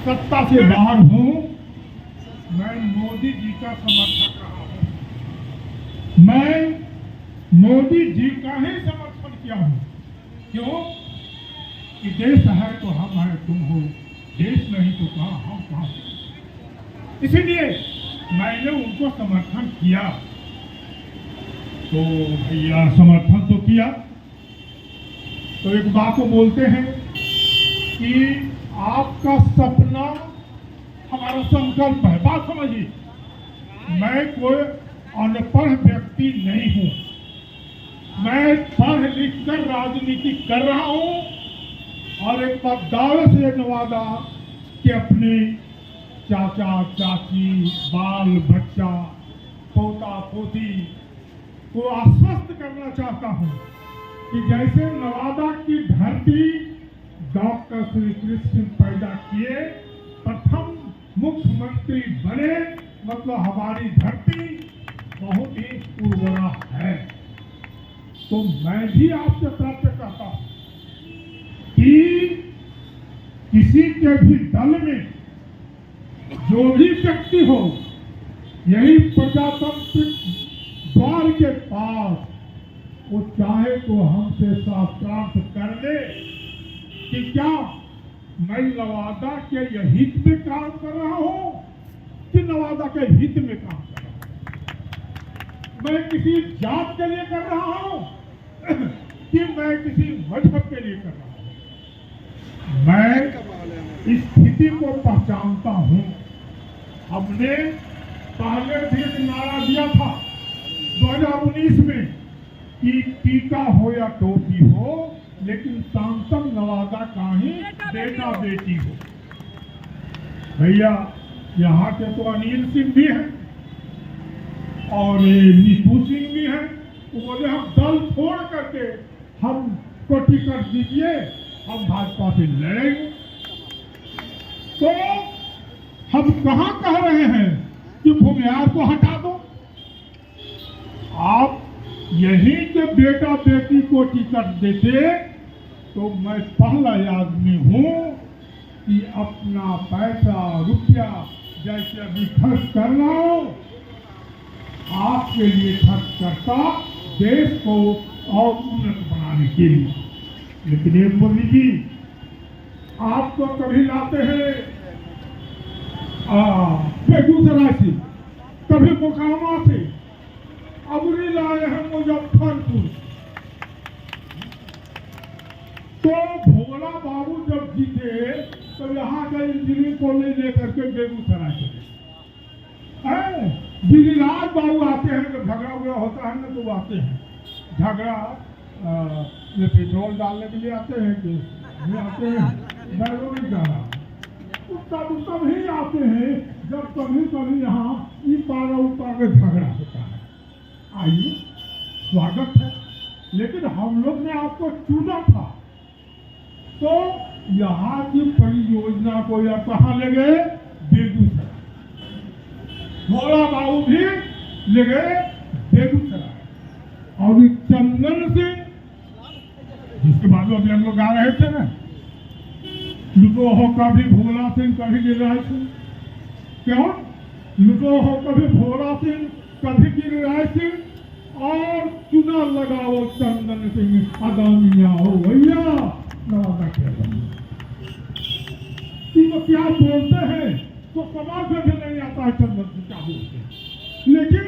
सत्ता से बाहर हूं, मैं मोदी जी का समर्थक रहा हूं। मैं मोदी जी का ही समर्थन किया हूं। क्यों? कि देश है तो हम हैं, तुम हो, देश नहीं तो कहां हम कहां। इसीलिए मैंने उनको समर्थन किया। तो भैया समर्थन तो किया, तो एक बात को बोलते हैं कि आपका सपना हमारा संकल्प है। बात समझिए, मैं कोई अनपढ़ व्यक्ति नहीं हूं, मैं पढ़ लिख कर राजनीति कर रहा हूं। और एक बात दावे से नवादा कि अपने चाचा चाची, बाल बच्चा, पोता पोती को आश्वस्त करना चाहता हूं कि जैसे नवादा की धरती डॉक्टर श्री कृष्ण पैदा किए, प्रथम मुख्यमंत्री बने, मतलब हमारी धरती बहुत ही उर्वरा है। तो मैं भी आपसे प्रार्थना करता हूं कि किसी के भी दल में जो भी व्यक्ति हो, यही प्रजातांत्रिक द्वार के पास वो चाहे तो हमसे साक्षात कर ले कि क्या मैं नवादा के हित में काम कर रहा हूं कि नवादा के हित में काम कर रहा हूं। मैं किसी जात के लिए कर रहा हूं कि मैं किसी मजहब के लिए कर रहा हूं। मैं इस स्थिति को पहचानता हूं। हमने पहले भी एक नारा दिया था 2019 में कि टीका हो या टोपी हो, लेकिन सांसद नवादा का ही बेटा बेटी हो। भैया यहाँ के तो अनिल सिंह भी हैं और नीतू सिंह भी हैं। वो बोले हम दल छोड़ करके हम को टिकट दीजिए, हम भाजपा से लड़ेंगे। तो हम कहाँ कह रहे हैं कि भूमिहार को हटा दो। आप यही के बेटा बेटी को टिकट देते तो मैं पहला आदमी हूं कि अपना पैसा रुपया जैसे अभी खर्च कर रहा हूं, आपके लिए खर्च करता, देश को और उन्नत बनाने के लिए। लेकिन एक मोदी जी, आप तो कभी लाते हैं बेगूसराय से, कभी मोकामा से, अब नहीं लाए हैं मुजफ्फरपुर। तो भोला बाबू जब जीते तो यहाँ का इंजीनियरिंग कॉलेज लेकर के बेगूसराय चले। गिरिराज बाबू आते हैं जब झगड़ा उगड़ा होता है ना, तो आते हैं झगड़ा में पेट्रोल डालने के लिए आते हैं कि नहीं आते हैं, मैं वो नहीं कह रहा। तब ही आते हैं जब कभी कभी यहाँ पारा उपारा झगड़ा होता है। आइए, स्वागत है। लेकिन हम लोग ने आपको चुना था, तो यहाँ की परियोजना को या कहाँ ले गए? बेगूसराय। भोला बाबू भी ले गए बेगूसराय। और चंदन सिंह, जिसके बाद में अभी हम लोग गा रहे थे ना, लुटो हो कभी भोला सिंह कभी गिरिराज सिंह। क्यों? लुटो हो कभी भोला सिंह कभी गिरिराज सिंह, और चुना लगाओ चंदन सिंह अदानिया हो भैया नवादा के। तो क्या बोलते हैं तो समाज में भी नहीं आता है चंदन सिंह क्या बोलते हैं। लेकिन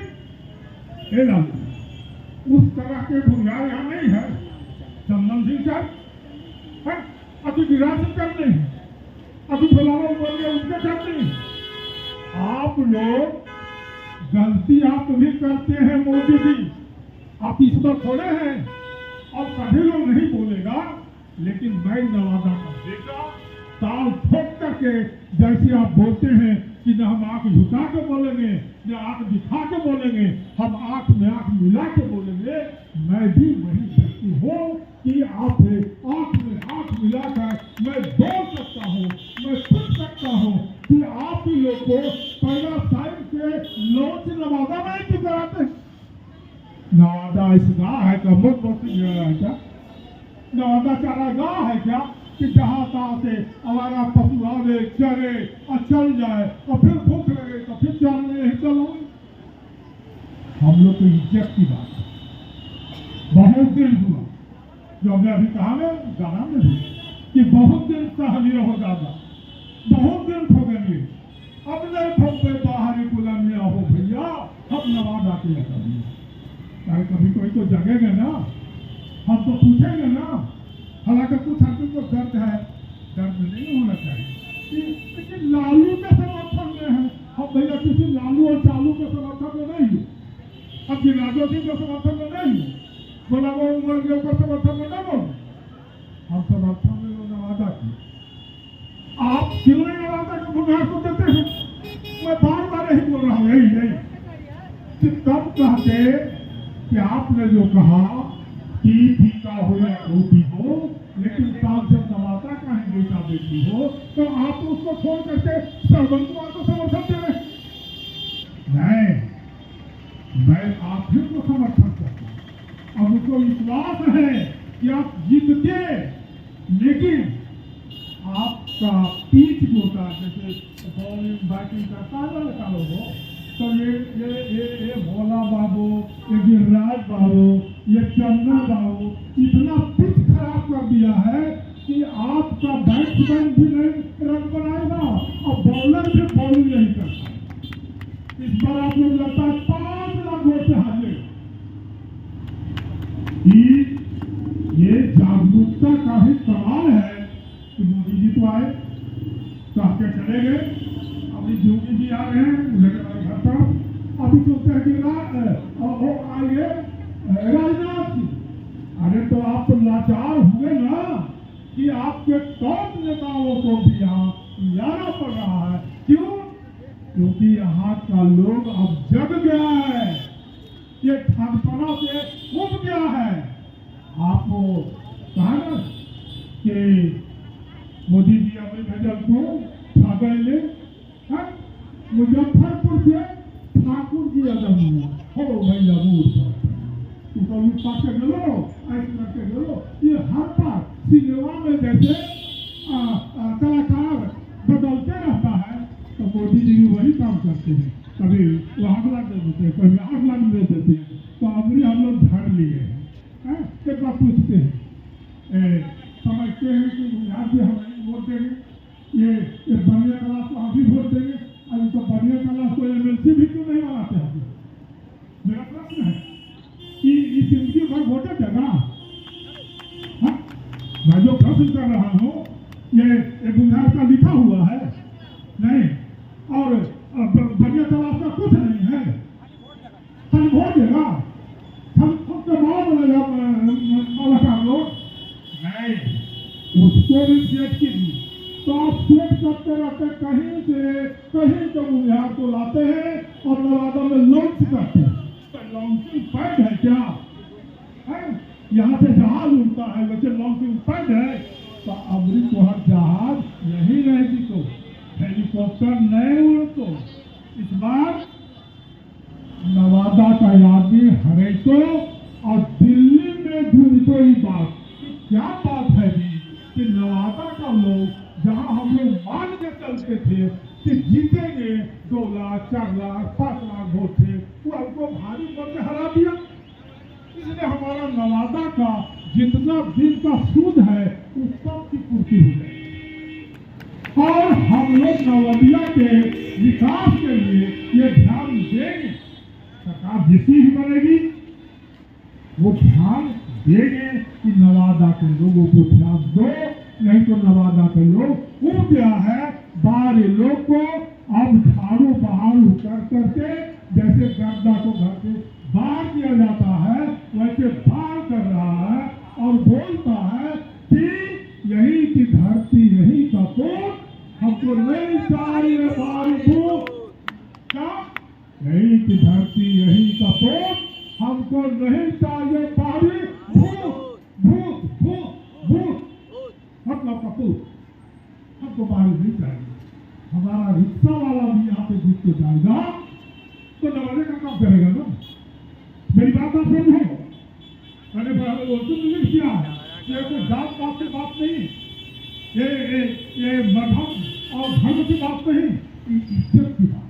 उस तरह के भूमिहार यहाँ नहीं है। चंदन सिंह साहब अभी गिरिराज सिंह करते हैं, अभी फलाना बोल गया उनके करते हैं। आप लोग गलती आप भी करते हैं मोदी जी, आप इस पर थोड़े हैं और सभी लोग नहीं बोलेगा। लेकिन मैं नवादा का बेटा ताल ठोक करके जैसे आप बोलते हैं कि न हम आंख झुका के बोलेंगे न आंख दिखा के बोलेंगे, हम आंख में आंख मिला के बोलेंगे। मैं भी वही व्यक्ति हूँ कि आप आंख में आंख मिलाकर मैं बोल सकता हूँ, मैं पूछ सकता हूँ कि आप ही लोग को पहला साइड से लौट नवादा में क्यों कराते? नवादा इस गाँव है क्या? मुख्यमंत्री है क्या? नवादा चारा गाँव है क्या? कि जहाँ तहाँ से हमारा पशु आवे चरे और चल जाए और फिर भूख लगे तो फिर चलने ही चलो। हम लोग तो इज्जत की बात है। बहुत दिन हुआ, जो हमने अभी कहा ना गाना में भी, कि बहुत दिन सह लिए हो दादा, बहुत दिन हो गए, अब नहीं ठोके बाहरी गुलामिया हो भैया, हम नवादा के लगा दिए। कभी कोई तो जगेगा ना, हम तो पूछेंगे ना। हालांकि कुछ आदमी को दर्द है, दर्द नहीं होना चाहिए, लेकिन लालू के समर्थन में है। हम भैया किसी लालू और चालू के समर्थन में नहीं, अब गिरिराजो सिंह के समर्थन में नहीं, गुलाम उमर के ऊपर समर्थन में नहीं, हम समर्थन में नवादा की। आप क्यों नहीं नवादा के बुनियाद को देते हैं? मैं बार बार यही बोल रहा हूँ, यही कि तब कहते कि आपने जो कहा कि फीका हो या रोटी हो, लेकिन सांसद नवादा का ही बेटा बेटी हो, तो आप उसको छोड़ करके सर्वंतवाद को समर्थन दे रहे हैं। नहीं, मैं आप ही को समर्थन करता हूँ। अब उसको विश्वास है कि आप जीतते, लेकिन आपका पीठ जो था, जैसे बॉलिंग बैटिंग करता है लड़का लोगों, तो ये भोला बाबू, ये गिरिराज बाबू, ये चंदन बाबू इतना पिच खराब कर दिया है कि आपका बैट्समैन भी नहीं रन बनाएगा और बॉलर भी बॉलिंग नहीं करता। इस बार आप लोग लगता है 5 लाख वोट से हारे। ये जागरूकता का ही सवाल है कि मोदी जी तो आए, कह के चले गए, अभी योगी जी आ रहे हैं उधर घर पर, अभी सोचते हैं कि आइए राजनाथ जी। अरे तो आप तो लाचार हुए ना कि आपके टॉप नेताओं को भी यहाँ लाना पड़ रहा है। क्यों? क्योंकि यहाँ का लोग अब जग गया है, ये ठगपना से उब गया है। आपको कहा ना कि मोदी जी अपने भेजल को ठगले, मुजफ्फरपुर से ठाकुर जी अदम हो भैया मूर्ख पाके गलो, ऐसे करके गलो। ये हर बार सिनेमा में जैसे कलाकार बदलते रहता है, तो मोदी जी भी वही काम करते हैं। कभी वो 8 लाख दे देते हैं, कभी 8 लाख दे देते हैं, तो अभी हम लोग धर लिए हैं। एक बार पूछते हैं, समझते हैं कि यहाँ से हम वोट देंगे, ये बढ़िया क्लास को हम भी वोट देंगे, अभी तो बढ़िया क्लास को एमएलसी भी क्यों नहीं बनाते हैं? मेरा प्रश्न है कि इस इनकी भर वोटे देगा। मैं जो प्रश्न कर रहा हूँ, ये बुनियाद का लिखा हुआ है नहीं, और बढ़िया क्लास का कुछ नहीं है, खाली वोट देगा, खाली खुद के माल बनेगा लोग नहीं, उसको भी सेट कीजिए। तो आप सेट करते रहते, कहीं से कहीं तो बुनियाद को लाते हैं और नवादा में लॉन्च करते हैं। लॉन्चिंग पैड है क्या? यहाँ से जहाज उड़ता है, वैसे लॉन्चिंग पैड है। तो अमृत हर जहाज यही रहेगी, तो हेलीकॉप्टर नहीं उड़। तो इस बार नवादा का आदमी हरे तो, और दिल्ली में घूमते ही बात, क्या बात है जी कि नवादा का लोग जहां हम लोग मान के चलते थे कि जीतेंगे 2 लाख 4 लाख 5 लाख वोट थे, वो हमको भारी वोट से हरा दिया। इसलिए हमारा नवादा का जितना दिन का सूद है उस सब की पूर्ति हो गई। और हम लोग नवादा के विकास के लिए ये ध्यान देंगे, सरकार जितनी ही बनेगी वो ध्यान देंगे कि नवादा के लोगों को ध्यान दो, नहीं तो नवादा के लोग उड़ गया है। बाहरी लोग को अब झाड़ू बहारू कर करके, जैसे गर्दा को घर से बाहर किया जाता है, वैसे बाहर कर रहा है और बोलता है कि यही की धरती यही का पोत, हमको नहीं चाहिए बारू। क्या? यही की धरती यही का पोत, हमको नहीं चाहिए बारी भूत भूत भूत भूत, मतलब कपूत, हमको बारी नहीं चाहिए। हमारा रिक्शा वाला भी यहाँ पे जीत के जाएगा तो नवाजे का काम करेगा ना। मेरी बात आप समझो, मैंने बोलते नहीं किया है, ये कोई जात पात की बात नहीं, ये मजहब और धर्म की बात नहीं, ये इज्जत की बात,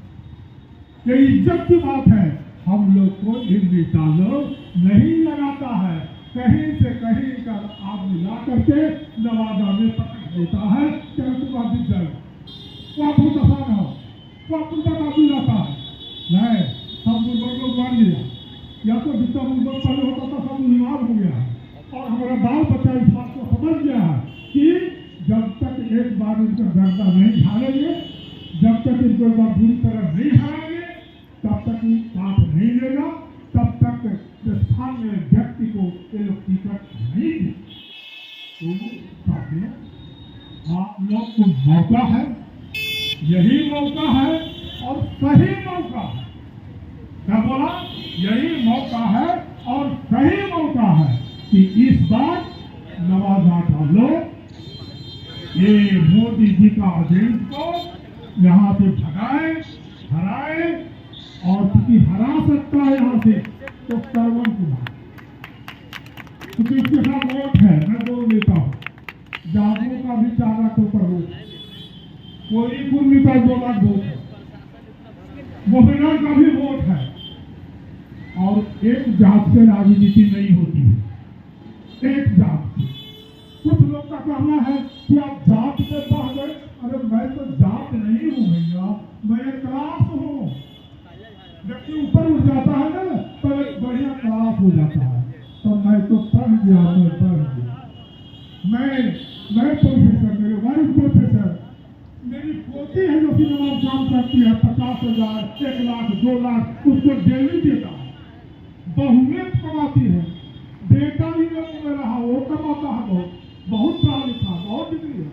ये इज्जत की बात है। हम लोग को हिंदी ताल्लुक नहीं लगाता है, कहीं से कहीं का आदमी ला करके नवादा में पकड़ देता है कि तुम्हारा दिख जाएगा, तो आप दफा हो, तो आप उनका काफी रहता है। नहीं, सब बुजुर्ग लोग मान लिया, या तो जितना बुजुर्ग पहले होता था सब बीमार हो गया है, और हमारा बाल बच्चा इस बात को समझ गया है कि जब तक एक बार इनका गर्दा नहीं झाड़ेंगे, जब तक इनको एक बार बुरी तरह नहीं हराएंगे, तब तक साथ नहीं लेगा, तब तक स्थानीय व्यक्ति को ये लोग टिकट नहीं देंगे। तो आप लोग को मौका है, यही मौका है और सही मौका है। क्या बोला? यही मौका है और सही मौका है कि इस बार नवादा का लोग ये मोदी जी का एजेंट को यहाँ से भगाए, हराए, और क्योंकि हरा सकता है यहाँ से तो श्रवण कुमार, क्योंकि इसके साथ वोट है, मैं बोल देता हूँ, जागरू का भी 4 लाख ऊपर वोट है, कोई कुर्मी का 2 लाख वोट है, मोहना का भी वोट है, और एक जात से राजनीति नहीं होती है, एक जात से। कुछ लोग का कहना है कि आप जात से पढ़ गए, अरे मैं तो जात नहीं हूँ भैया, मैं एक क्लास हूँ। व्यक्ति ऊपर उठ जाता है ना तो एक बढ़िया क्लास हो जाता है, तो मैं तो पढ़ गया, मैं पढ़ गया, मैं प्रोफेसर, मेरे वाइफ प्रोफेसर, मेरी पोती है जो सिनेमा काम करती है, 50,000, 1 लाख, 2 लाख उसको डेली देता है, बहुएं कमाती है, बेटा भी में रहा, वो कमाता है, बहुत पढ़ा लिखा, बहुत डिग्री है,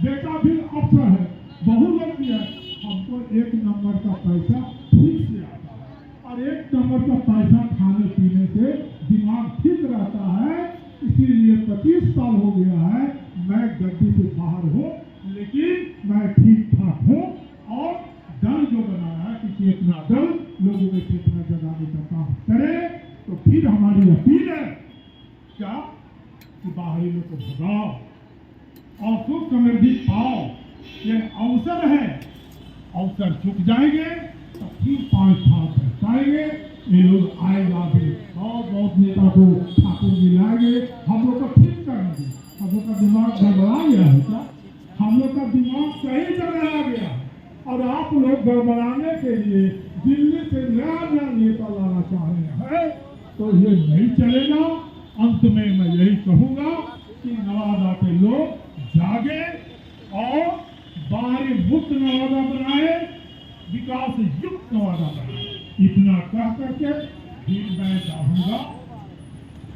बेटा भी अफसर है, बहु लोग भी है। हमको 1 नंबर का पैसा ठीक से आता है, और 1 नंबर का पैसा खाने पीने से दिमाग ठीक रहता है, इसीलिए 25 साल हो गया है मैं गद्दी से बाहर हूँ, लेकिन मैं ठीक ठाक हूँ, और दल जो बनाया है कि चेतना दल लोगों में चेतना जगाने का काम करे, तो फिर हमारी अपील है क्या कि बाहरी लोग को भगाओ और सुख समृद्धि पाओ। ये अवसर है, अवसर चुक जाएंगे तो फिर 5 साल पछताएंगे। ये लोग आएगा भी, बहुत नेता को ठाकुर जी लाएंगे, हम लोग को ठीक करेंगे। हम लोग का दिमाग गड़बड़ा गया है क्या? हम लोग का दिमाग सही जगह आ गया, और आप लोग गड़बड़ाने के लिए दिल्ली से नया नेता लाना चाह रहे हैं, तो ये नहीं चलेगा। अंत में मैं यही कहूँगा कि नवादा के लोग जागे और बाहरी मुक्त नवादा बनाए, विकास युक्त नवादा बनाए। इतना कह करके फिर मैं चाहूँगा